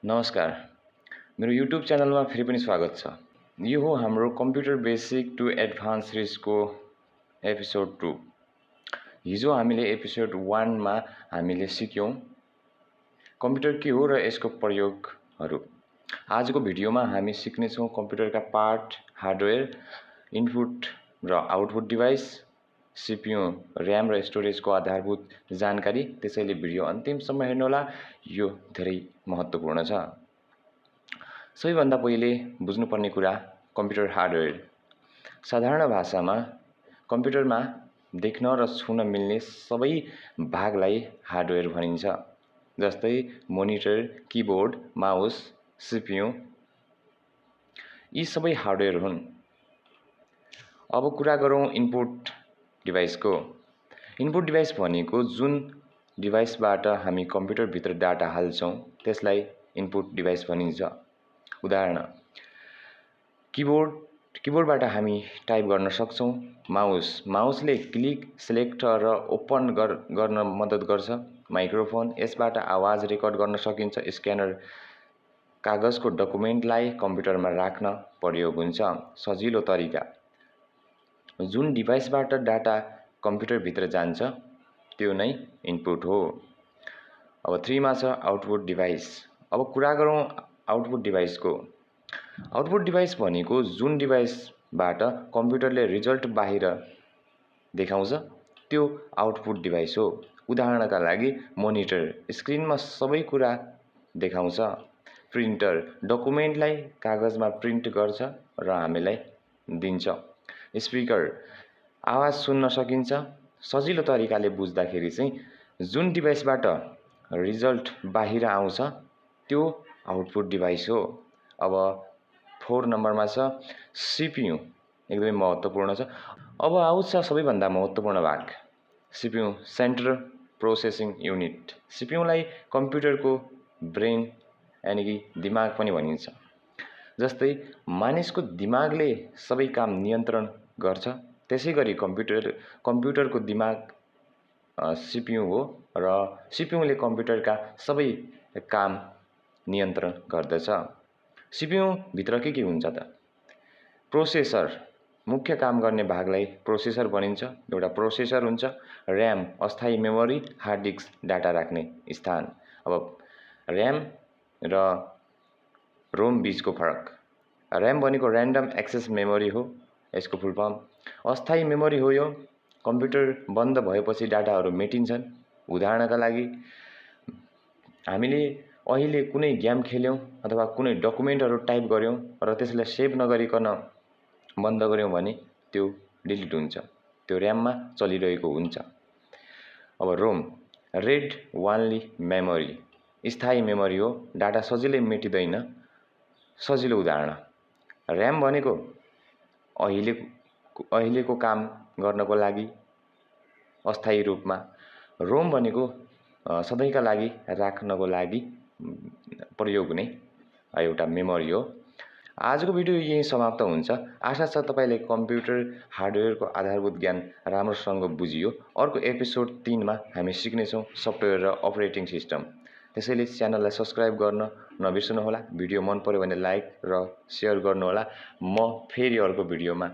नमस्कार, मेरो युट्युब च्यानलमा फेरि पनि स्वागत छ। यो हो हाम्रो कम्प्युटर बेसिक टु एडभान्स सिरिजको एपिसोड 2। हिजो हामीले एपिसोड 1 मा हामीले सिक्यौं कम्प्युटर के हो र यसको प्रयोगहरू। आजको भिडियोमा हामी सिक्नेछौं कम्प्युटरका पार्ट, हार्डवेयर, इनपुट र आउटपुट डिभाइस, सीपीयू, र्याम र स्टोरेजको आधारभूत जानकारी। त्यसैले भिडियो अन्तिमसम्म हेर्नुहोला, यो धेरै महत्त्वपूर्ण छ। सबैभन्दा पहिले बुझ्नुपर्ने कुरा कम्प्युटर हार्डवेयर। साधारण भाषामा कम्प्युटरमा देख्न र छुन मिल्ने सबै भागलाई हार्डवेयर भनिन्छ, जस्तै मोनिटर, किबोर्ड, माउस, सीपीयू। यी सबै हार्डवेयर हुन्। अब कुरा गरौँ इनपुट डिभाइसको। इनपुट डिभाइस भनेको जुन डिभाइसबाट हामी कम्प्युटरभित्र डाटा हाल्छौं त्यसलाई इनपुट डिभाइस भनिन्छ। उदाहरण: किबोर्डबाट हामी टाइप गर्न सक्छौं। माउसले क्लिक, सिलेक्ट र ओपन गर्न मद्दत गर्छ। माइक्रोफोन, यसबाट आवाज रेकर्ड गर्न सकिन्छ। स्क्यानर, कागजको डकुमेन्टलाई कम्प्युटरमा राख्न प्रयोग हुन्छ। सजिलो तरिका: जुन डिभाइसबाट डाटा कम्प्युटरभित्र जान्छ त्यो नै इनपुट हो। अब 3 मा छ आउटपुट डिभाइस। अब कुरा गरौँ आउटपुट डिभाइसको। आउटपुट डिभाइस भनेको जुन डिभाइसबाट कम्प्युटरले रिजल्ट बाहिर देखाउँछ त्यो आउटपुट डिभाइस हो। उदाहरणका लागि मोनिटर स्क्रिनमा सबै कुरा देखाउँछ। प्रिन्टर डकुमेन्टलाई कागजमा प्रिन्ट गर्छ र हामीलाई दिन्छ। स्पिकर आवाज सुन्न सकिन्छ। सजिलो तरिकाले बुझ्दाखेरि चाहिँ जुन डिभाइसबाट रिजल्ट बाहिर आउँछ त्यो आउटपुट डिभाइस हो। अब 4 नम्बरमा छ सीपीयू, एकदमै महत्त्वपूर्ण छ। अब आउँछ सबैभन्दा महत्त्वपूर्ण भाग, सीपीयू, सेन्ट्रल प्रोसेसिङ युनिट। सीपीयूलाई कम्प्युटरको ब्रेन यानि कि दिमाग पनि भनिन्छ। जस्तै मानिसको दिमागले सबै काम नियन्त्रण गर्छ, त्यसैगरी कम्प्युटरको दिमाग सीपीयू हो र सीपीयूले कम्प्युटरका सबै काम नियन्त्रण गर्दछ। सीपीयू भित्र के हुन्छ त? प्रोसेसर, मुख्य काम गर्ने भागलाई प्रोसेसर भनिन्छ। एउटा प्रोसेसर हुन्छ। र्याम, अस्थायी मेमोरी, हार्ड डिस्क, डाटा राख्ने स्थान। अब र्याम र रोम बीचको फरक। र्याम भनेको र्यान्डम एक्सेस मेमोरी हो, यसको फुल फर्म। अस्थायी मेमोरी हो, यो कम्प्युटर बन्द भएपछि डाटाहरू मेटिन्छन्। उदाहरणका लागि हामीले अहिले कुनै गेम खेल्यौं अथवा कुनै डकुमेन्टहरू टाइप गर्यौं र त्यसलाई सेभ नगरिकन बन्द गर्यौं भने त्यो डिलिट हुन्छ, त्यो र्याममा चलिरहेको हुन्छ। अब रोम, रेड वानली मेमोरी, स्थायी मेमोरी हो, डाटा सजिलै मेटिँदैन। सजिलो उदाहरण: र्याम भनेको अहिलेको काम गर्नको लागि अस्थायी रूपमा, रोम भनेको सधैँका लागि राख्नको लागि प्रयोग हुने एउटा मेमोरी हो। आजको भिडियो यही समाप्त हुन्छ। आशा छ तपाईले कम्प्युटर हार्डवेयरको आधारभूत ज्ञान राम्रोसँग बुझियो। अर्को एपिसोड 3 मा हामी सिक्नेछौँ सफ्टवेयर र अपरेटिङ सिस्टम। त्यसैले च्यानललाई सब्स्क्राइब गर्न नबिर्सनुहोला। भिडियो मन पर्यो भने लाइक र सेयर गर्नुहोला। म फेरि अर्को भिडियोमा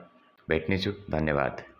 भेट्नेछु। धन्यवाद।